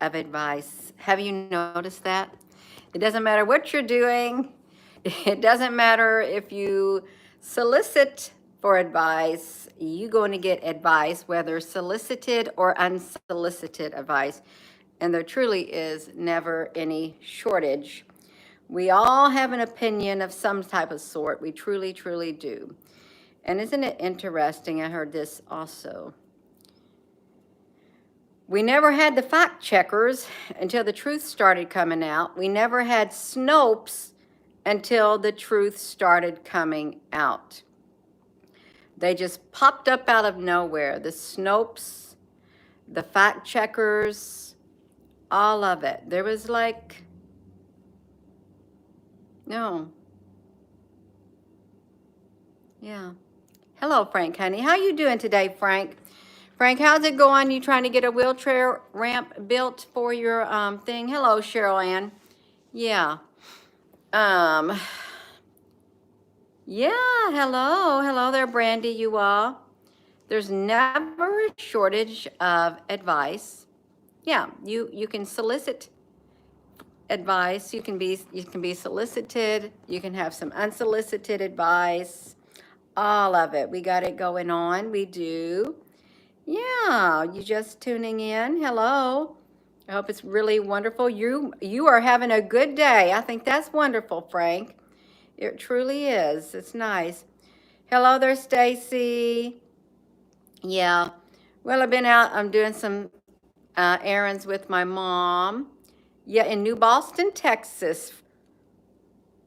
of advice. Have you noticed that? It doesn't matter what you're doing. It doesn't matter if you solicit for advice, you're going to get advice, whether solicited or unsolicited advice. And there truly is never any shortage. We all have an opinion of some type of sort. We truly, truly do. And isn't it interesting? I heard this also. We never had the fact checkers until the truth started coming out. We never had Snopes until the truth started coming out. They just popped up out of nowhere. The Snopes, the fact checkers, all of it. There was like, no. Yeah. Hello, Frank, honey. How you doing today, Frank? Frank, how's it going? You trying to get a wheelchair ramp built for your thing? Hello, Cheryl Ann. Yeah. Um, yeah, hello there, Brandy, you all. There's never a shortage of advice. Yeah, you can solicit advice. You can be solicited. You can have some unsolicited advice. All of it. We got it going on. We do. Yeah, you just tuning in. Hello. I hope it's really wonderful. You are having a good day. I think that's wonderful, Frank. It truly is. It's nice. Hello there, Stacy. Yeah. Well, I've been out. I'm doing some errands with my mom. Yeah, in New Boston, Texas.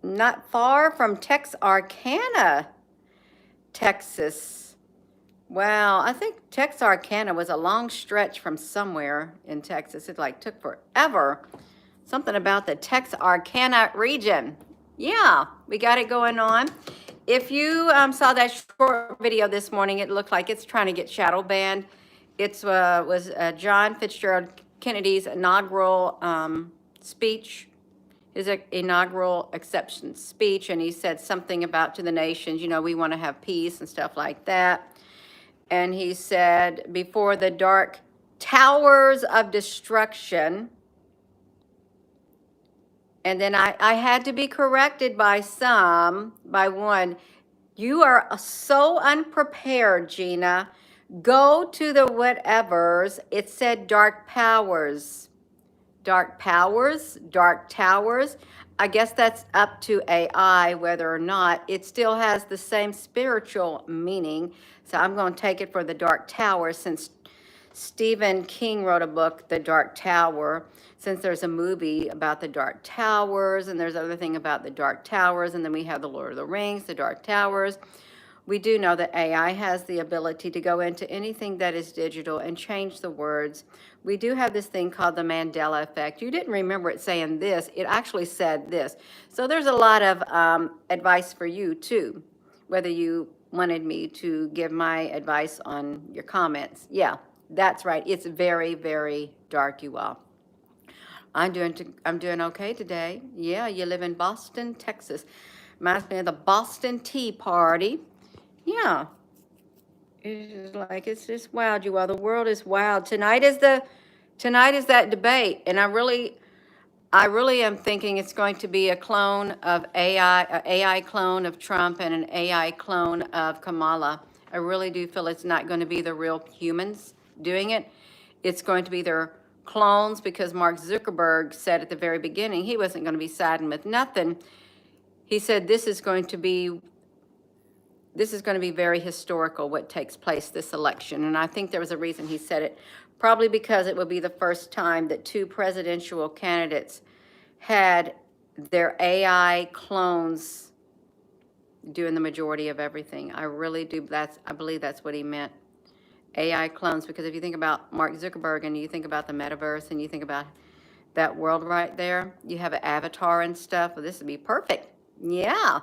Not far from Texarkana, Texas. Wow, I think Texarkana was a long stretch from somewhere in Texas. It like took forever. Something about the Texarkana region. Yeah, we got it going on. If you saw that short video this morning, it looked like it's trying to get shadow banned. It was John Fitzgerald Kennedy's inaugural speech, his inaugural acceptance speech, and he said something about to the nations, you know, we want to have peace and stuff like that. And he said, before the dark towers of destruction. And then I had to be corrected by one. You are so unprepared, Gina. Go to the whatevers. It said dark powers. Dark powers, dark towers. I guess that's up to AI whether or not. It still has the same spiritual meaning. So I'm going to take it for the dark tower since Stephen King wrote a book, The Dark Tower, since there's a movie about the Dark Towers, and there's other thing about the Dark Towers, and then we have the Lord of the Rings, the Dark Towers. We do know that AI has the ability to go into anything that is digital and change the words. We do have this thing called the Mandela effect. You didn't remember it saying this. It actually said this. So there's a lot of advice for you, too, whether you wanted me to give my advice on your comments. Yeah, that's right. It's very, very dark, you all. I'm doing okay today. Yeah, you live in Boston, Texas. Reminds me of the Boston Tea Party. Yeah. It's like, it's just wild, you all. The world is wild. Tonight is that debate, and I really am thinking it's going to be a clone of AI, an AI clone of Trump and an AI clone of Kamala. I really do feel it's not going to be the real humans doing it. It's going to be their clones, because Mark Zuckerberg said at the very beginning he wasn't going to be siding with nothing. He said this is going to be very historical, what takes place this election. And I think there was a reason he said it, probably because it will be the first time that two presidential candidates had their AI clones doing the majority of everything. I really do. I believe that's what he meant. AI clones, because if you think about Mark Zuckerberg and you think about the metaverse and you think about that world right there, you have an avatar and stuff. Well, this would be perfect. Yeah.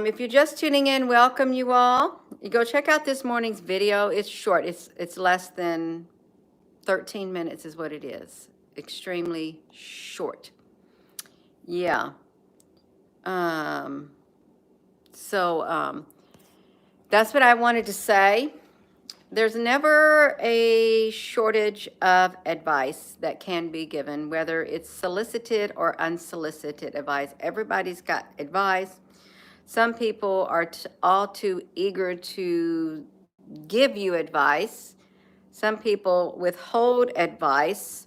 If you're just tuning in, welcome you all. You go check out this morning's video. It's short. It's less than 13 minutes is what it is. Extremely short. Yeah. That's what I wanted to say. There's never a shortage of advice that can be given, whether it's solicited or unsolicited advice. Everybody's got advice. Some people are all too eager to give you advice. Some people withhold advice.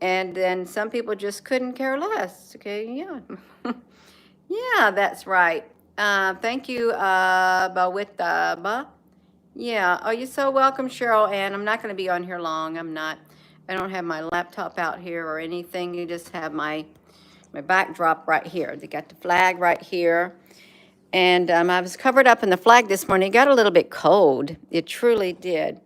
And then some people just couldn't care less. Okay, yeah. Yeah, that's right. Thank you, Bawitaba. Yeah. Oh, you're so welcome, Cheryl Ann. I'm not going to be on here long. I'm not. I don't have my laptop out here or anything. You just have my backdrop right here. They got the flag right here. And I was covered up in the flag this morning. It got a little bit cold. It truly did.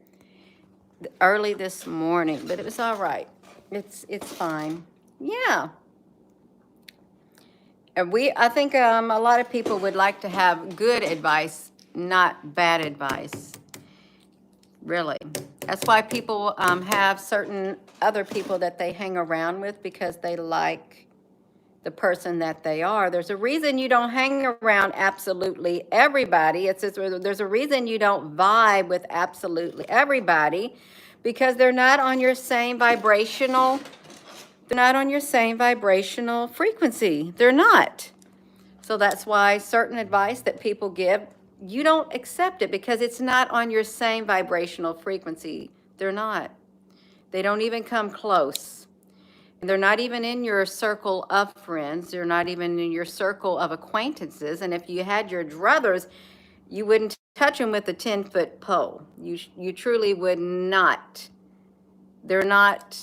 Early this morning, but it was all right. It's fine. Yeah. And I think a lot of people would like to have good advice, not bad advice. Really. That's why people have certain other people that they hang around with, because they like the person that they are. There's a reason you don't hang around absolutely everybody. There's a reason you don't vibe with absolutely everybody, because they're not on your same vibrational frequency. They're not. So that's why certain advice that people give, you don't accept it because it's not on your same vibrational frequency. They're not. They don't even come close. And they're not even in your circle of friends. They're not even in your circle of acquaintances. And if you had your druthers, you wouldn't touch them with a 10-foot pole. You truly would not. They're not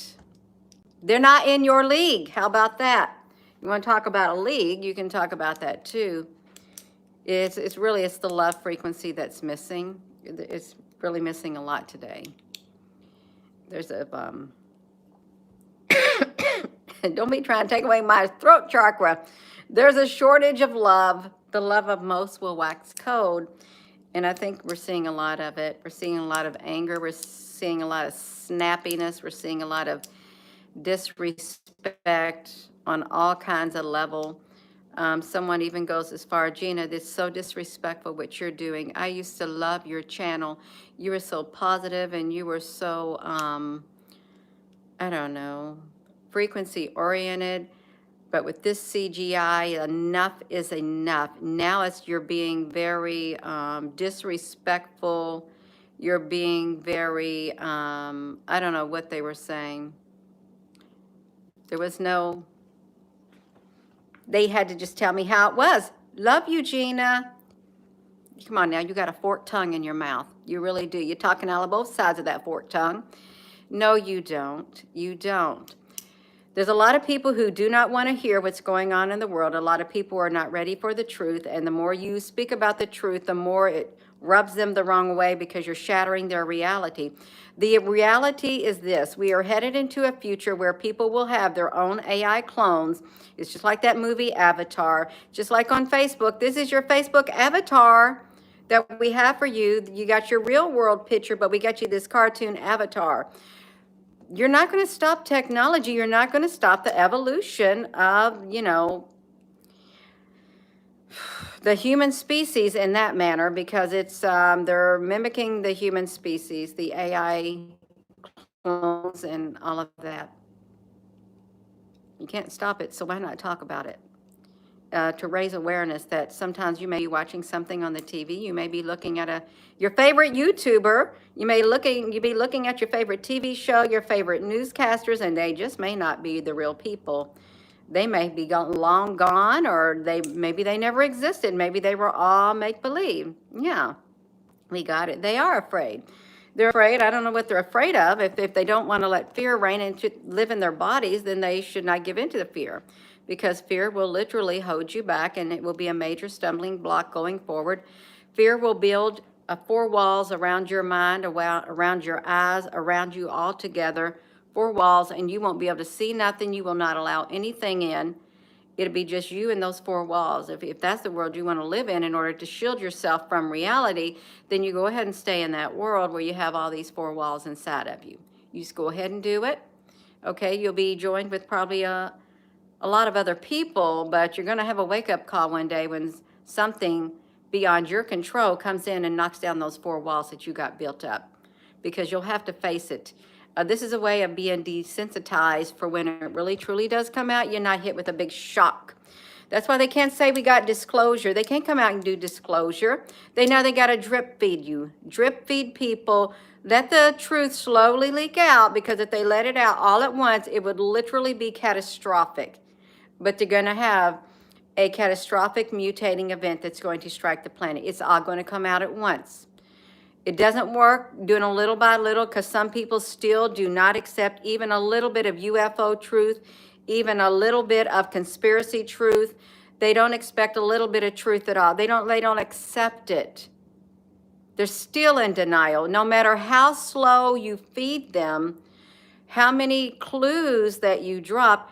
in your league. How about that? You want to talk about a league, you can talk about that too. It's the love frequency that's missing. It's really missing a lot today. There's a don't be trying to take away my throat chakra. There's a shortage of love. The love of most will wax cold. And I think we're seeing a lot of it. We're seeing a lot of anger. We're seeing a lot of snappiness. We're seeing a lot of disrespect on all kinds of level. Someone even goes as far, Gina, this is so disrespectful what you're doing. I used to love your channel. You were so positive and you were so, I don't know, frequency oriented. But with this CGI, enough is enough. Now you're being very disrespectful. You're being very, I don't know what they were saying. There was no, they had to just tell me how it was. Love you, Gina. Come on now, you got a forked tongue in your mouth. You really do. You're talking out of both sides of that forked tongue. No, you don't. You don't. There's a lot of people who do not want to hear what's going on in the world. A lot of people are not ready for the truth. And the more you speak about the truth, the more it rubs them the wrong way, because you're shattering their reality. The reality is this: we are headed into a future where people will have their own AI clones. It's just like that movie Avatar. Just like on Facebook, this is your Facebook avatar that we have for you. You got your real world picture, but we got you this cartoon avatar. You're not going to stop technology. You're not going to stop the evolution of, the human species in that manner, because it's they're mimicking the human species, the AI clones and all of that. You can't stop it, so why not talk about it? To raise awareness that sometimes you may be watching something on the TV, you may be looking at your favorite YouTuber, you be looking at your favorite TV show, your favorite newscasters, and they just may not be the real people. They may be long gone, or maybe they never existed. Maybe they were all make-believe. Yeah, we got it. They are afraid. They're afraid. I don't know what they're afraid of. If they don't want to let fear live in their bodies, then they should not give in to the fear, because fear will literally hold you back, and it will be a major stumbling block going forward. Fear will build 4 walls around your mind, around your eyes, around you all together, 4 walls, and you won't be able to see nothing. You will not allow anything in. It'll be just you and those 4 walls. If that's the world you want to live in order to shield yourself from reality, then you go ahead and stay in that world where you have all these 4 walls inside of you. You just go ahead and do it. Okay, you'll be joined with probably a lot of other people, but you're going to have a wake-up call one day when something beyond your control comes in and knocks down those 4 walls that you got built up. because you'll have to face it. This is a way of being desensitized for when it really truly does come out. You're not hit with a big shock. That's why they can't say we got disclosure. They can't come out and do disclosure. They know they got to drip feed you. Drip feed people. Let the truth slowly leak out, because if they let it out all at once, it would literally be catastrophic. But they're going to have a catastrophic mutating event that's going to strike the planet. It's all going to come out at once. It doesn't work doing a little by little, because some people still do not accept even a little bit of UFO truth, even a little bit of conspiracy truth. They don't expect a little bit of truth at all. They don't accept it. They're still in denial. No matter how slow you feed them, how many clues that you drop,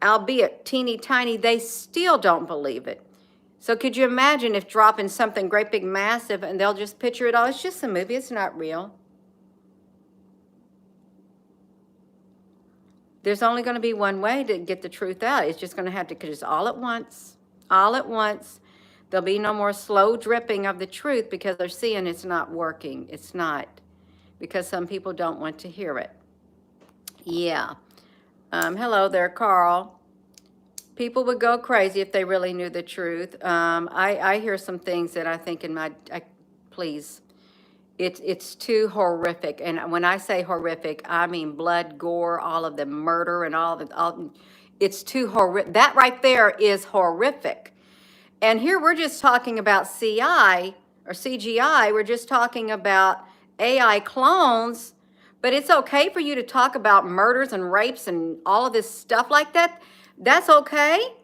albeit teeny tiny, they still don't believe it. So could you imagine if dropping something great big massive and they'll just picture it all? It's just a movie. It's not real. There's only going to be one way to get the truth out. It's just going to have to just all at once. All at once. There'll be no more slow dripping of the truth, because they're seeing it's not working. It's not. Because some people don't want to hear it. Yeah. Hello there, Carl. People would go crazy if they really knew the truth. I hear some things that I think please, it's too horrific. And when I say horrific, I mean blood, gore, all of the murder and it's too horrific. That right there is horrific. And here we're just talking about CI or CGI. We're just talking about AI clones, but it's okay for you to talk about murders and rapes and all of this stuff like that. That's okay.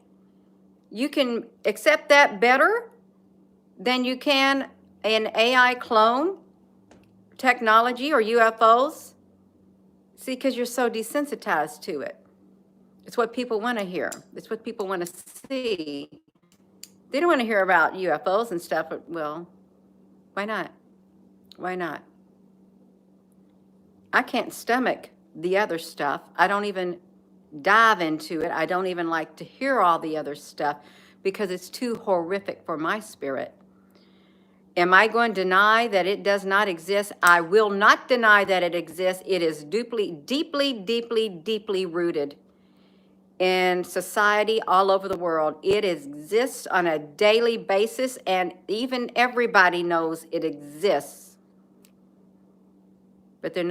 You can accept that better than you can an AI clone technology or UFOs. See, because you're so desensitized to it. It's what people want to hear. It's what people want to see. They don't want to hear about UFOs and stuff, but, well, why not? Why not? I can't stomach the other stuff. I don't even dive into it. I don't even like to hear all the other stuff, because it's too horrific for my spirit. Am I going to deny that it does not exist? I will not deny that it exists. It is deeply, deeply, deeply, deeply rooted in society all over the world. It exists on a daily basis, and even everybody knows it exists. But they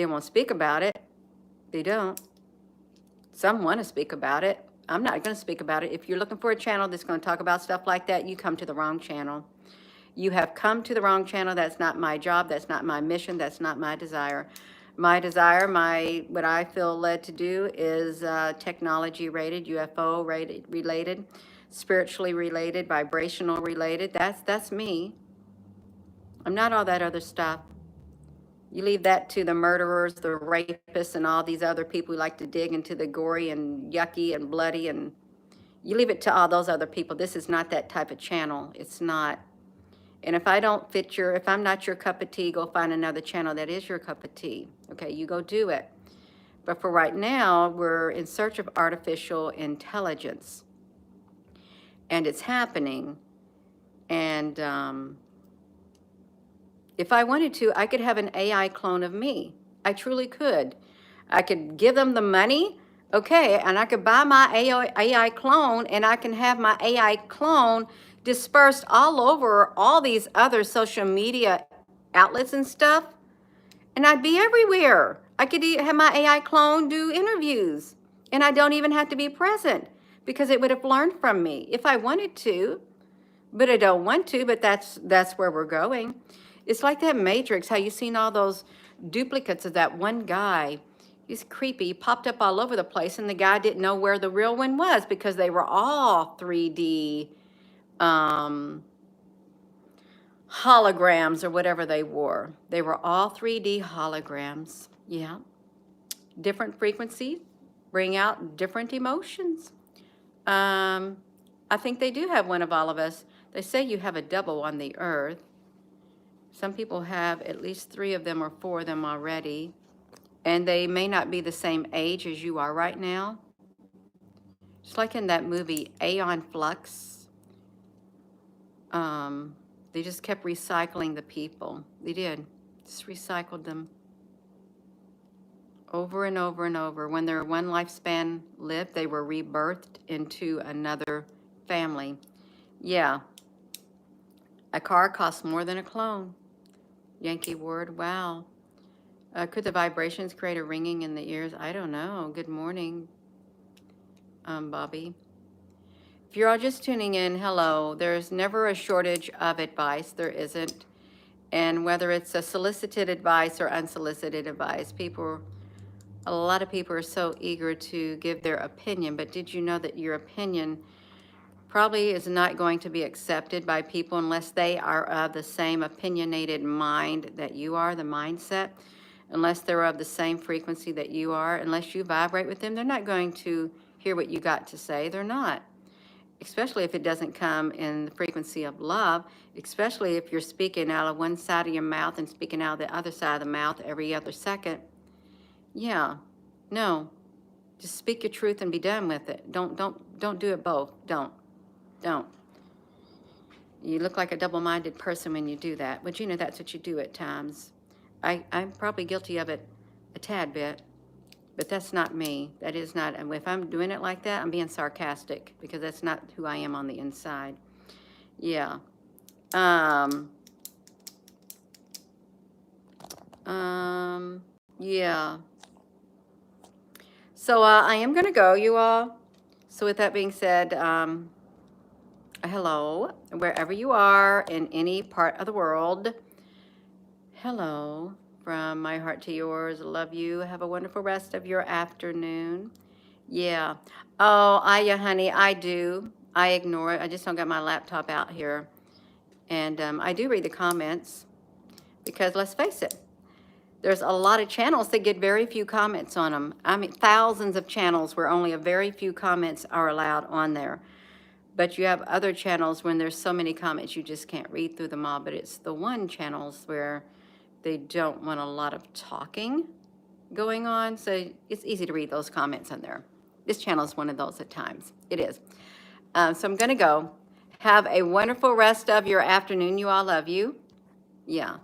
won't speak about it. They don't. Some want to speak about it. I'm not going to speak about it. If you're looking for a channel that's going to talk about stuff like that, you come to the wrong channel. You have come to the wrong channel. That's not my job. That's not my mission. That's not my desire. My desire, what I feel led to do is technology rated, UFO rated, related, spiritually related, vibrational related. That's me. I'm not all that other stuff. You leave that to the murderers, the rapists, and all these other people who like to dig into the gory and yucky and bloody, and you leave it to all those other people. This is not that type of channel. It's not. And if if I'm not your cup of tea, go find another channel that is your cup of tea. Okay, you go do it. But for right now, we're in search of artificial intelligence. And it's happening. And if I wanted to, I could have an AI clone of me. I truly could. I could give them the money, okay, and I could buy my AI clone, and I can have my AI clone dispersed all over all these other social media outlets and stuff, and I'd be everywhere. I could have my AI clone do interviews, and I don't even have to be present, because it would have learned from me if I wanted to, but I don't want to. But that's where we're going. It's like that Matrix, how you seen all those duplicates of that one guy. He's creepy. He popped up all over the place, and the guy didn't know where the real one was, because they were all 3D holograms or whatever they were. They were all 3D holograms. Yeah. Different frequencies bring out different emotions. I think they do have one of all of us. They say you have a double on the earth. Some people have at least 3 of them or 4 of them already, and they may not be the same age as you are right now. It's like in that movie Aeon Flux. They just kept recycling the people. They did. Just recycled them over and over and over. When their one lifespan lived, they were rebirthed into another family. Yeah. A car costs more than a clone. Yankee word. Wow. Could the vibrations create a ringing in the ears? I don't know. Good morning, Bobby. If you're all just tuning in, hello. There's never a shortage of advice. There isn't. And whether it's a solicited advice or unsolicited advice, a lot of people are so eager to give their opinion. But did you know that your opinion probably is not going to be accepted by people unless they are of the same opinionated mind that you are, the mindset? Unless they're of the same frequency that you are, unless you vibrate with them, they're not going to hear what you got to say. They're not. Especially if it doesn't come in the frequency of love, especially if you're speaking out of one side of your mouth and speaking out of the other side of the mouth every other second. Yeah, no, just speak your truth and be done with it. Don't do it both. Don't. You look like a double-minded person when you do that, but you know that's what you do at times. I'm probably guilty of it a tad bit. But that's not me. That is not, and if I'm doing it like that, I'm being sarcastic because that's not who I am on the inside. Yeah. Yeah. So I am going to go, you all. So with that being said, hello, wherever you are in any part of the world. Hello. From my heart to yours, love you. Have a wonderful rest of your afternoon. Yeah. Oh, Aya, honey, I do. I ignore it. I just don't got my laptop out here. And I do read the comments because let's face it, there's a lot of channels that get very few comments on them. I mean, thousands of channels where only a very few comments are allowed on there. But you have other channels when there's so many comments, you just can't read through them all. But it's the one channels where they don't want a lot of talking going on. So it's easy to read those comments on there. This channel is one of those at times. It is. So I'm going to go. Have a wonderful rest of your afternoon. You all, love you. Yeah.